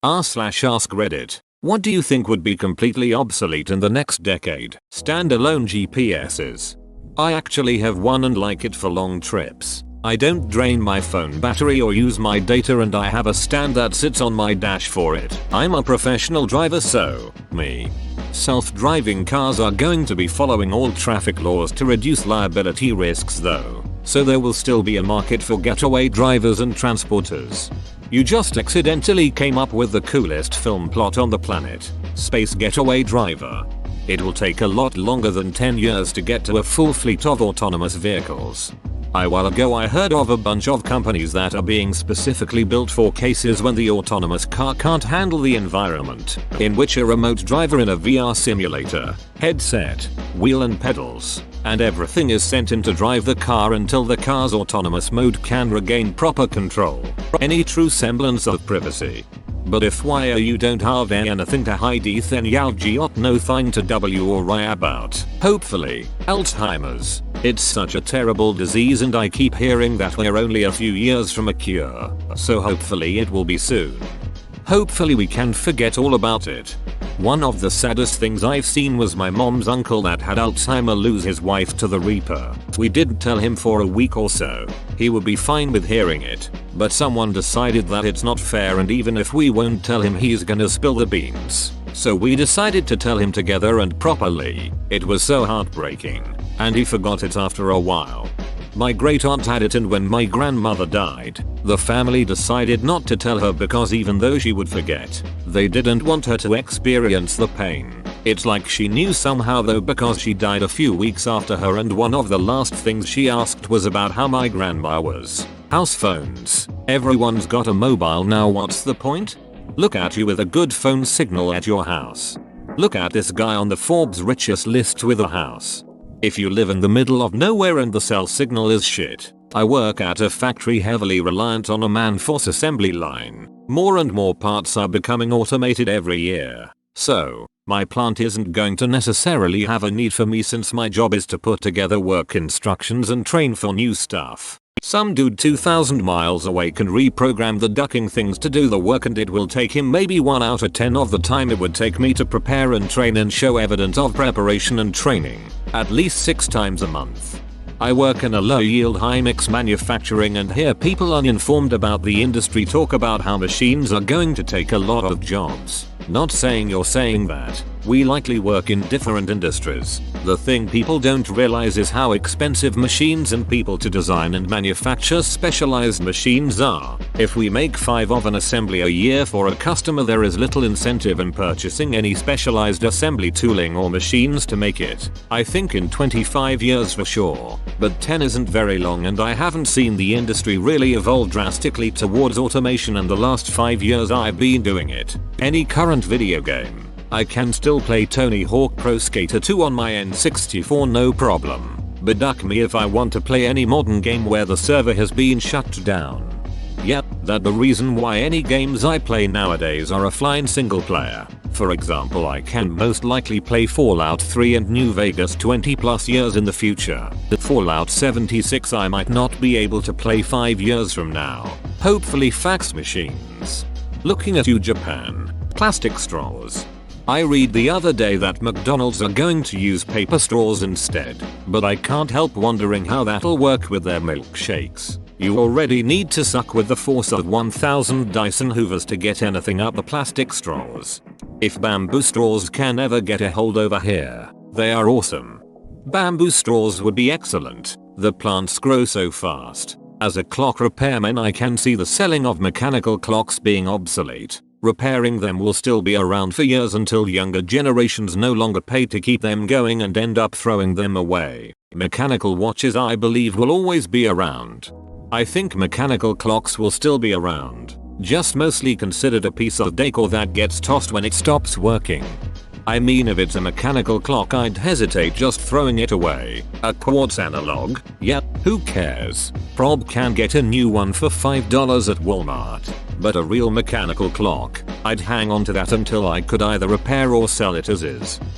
r/AskReddit. What do you think would be completely obsolete in the next decade? Standalone GPSs. I actually have one and like it for long trips. I don't drain my phone battery or use my data, and I have a stand that sits on my dash for it. I'm a professional driver, so me. Self-driving cars are going to be following all traffic laws to reduce liability risks though, so there will still be a market for getaway drivers and transporters. You just accidentally came up with the coolest film plot on the planet. Space Getaway Driver. It will take a lot longer than 10 years to get to a full fleet of autonomous vehicles. A while ago I heard of a bunch of companies that are being specifically built for cases when the autonomous car can't handle the environment, in which a remote driver in a VR simulator, headset, wheel and pedals, and everything is sent in to drive the car until the car's autonomous mode can regain proper control. Any true semblance of privacy. But if you don't have anything to hide, then you've got nothing to worry about. Hopefully, Alzheimer's. It's such a terrible disease and I keep hearing that we're only a few years from a cure, so hopefully it will be soon. Hopefully we can forget all about it. One of the saddest things I've seen was my mom's uncle that had Alzheimer's lose his wife to the Reaper. We didn't tell him for a week or so. He would be fine with hearing it, but someone decided that it's not fair, and even if we won't tell him, he's gonna spill the beans. So we decided to tell him together and properly. It was so heartbreaking, and he forgot it after a while. My great aunt had it, and when my grandmother died, the family decided not to tell her because even though she would forget, they didn't want her to experience the pain. It's like she knew somehow though, because she died a few weeks after her, and one of the last things she asked was about how my grandma was. House phones. Everyone's got a mobile now, what's the point? Look at you with a good phone signal at your house. Look at this guy on the Forbes richest list with a house. If you live in the middle of nowhere and the cell signal is shit. I work at a factory heavily reliant on a man-force assembly line. More and more parts are becoming automated every year. So, my plant isn't going to necessarily have a need for me, since my job is to put together work instructions and train for new stuff. Some dude 2,000 miles away can reprogram the ducking things to do the work, and it will take him maybe 1 out of 10 of the time it would take me to prepare and train and show evidence of preparation and training, at least 6 times a month. I work in a low yield high mix manufacturing and hear people uninformed about the industry talk about how machines are going to take a lot of jobs. Not saying you're saying that. We likely work in different industries. The thing people don't realize is how expensive machines and people to design and manufacture specialized machines are. If we make 5 of an assembly a year for a customer, there is little incentive in purchasing any specialized assembly tooling or machines to make it. I think in 25 years for sure. But 10 isn't very long, and I haven't seen the industry really evolve drastically towards automation in the last 5 years I've been doing it. Any current video game, I can still play Tony Hawk Pro Skater 2 on my N64 no problem. But duck me if I want to play any modern game where the server has been shut down. Yep, that's the reason why any games I play nowadays are offline single player. For example, I can most likely play Fallout 3 and New Vegas 20 plus years in the future. Fallout 76 I might not be able to play 5 years from now. Hopefully fax machines. Looking at you, Japan. Plastic straws. I read the other day that McDonald's are going to use paper straws instead, but I can't help wondering how that'll work with their milkshakes. You already need to suck with the force of 1000 Dyson Hoovers to get anything up the plastic straws. If bamboo straws can ever get a hold over here, they are awesome. Bamboo straws would be excellent. The plants grow so fast. As a clock repairman, I can see the selling of mechanical clocks being obsolete. Repairing them will still be around for years until younger generations no longer pay to keep them going and end up throwing them away. Mechanical watches I believe will always be around. I think mechanical clocks will still be around, just mostly considered a piece of decor that gets tossed when it stops working. I mean, if it's a mechanical clock, I'd hesitate just throwing it away. A quartz analog? Yep, who cares? Prob can get a new one for $5 at Walmart. But a real mechanical clock, I'd hang on to that until I could either repair or sell it as is.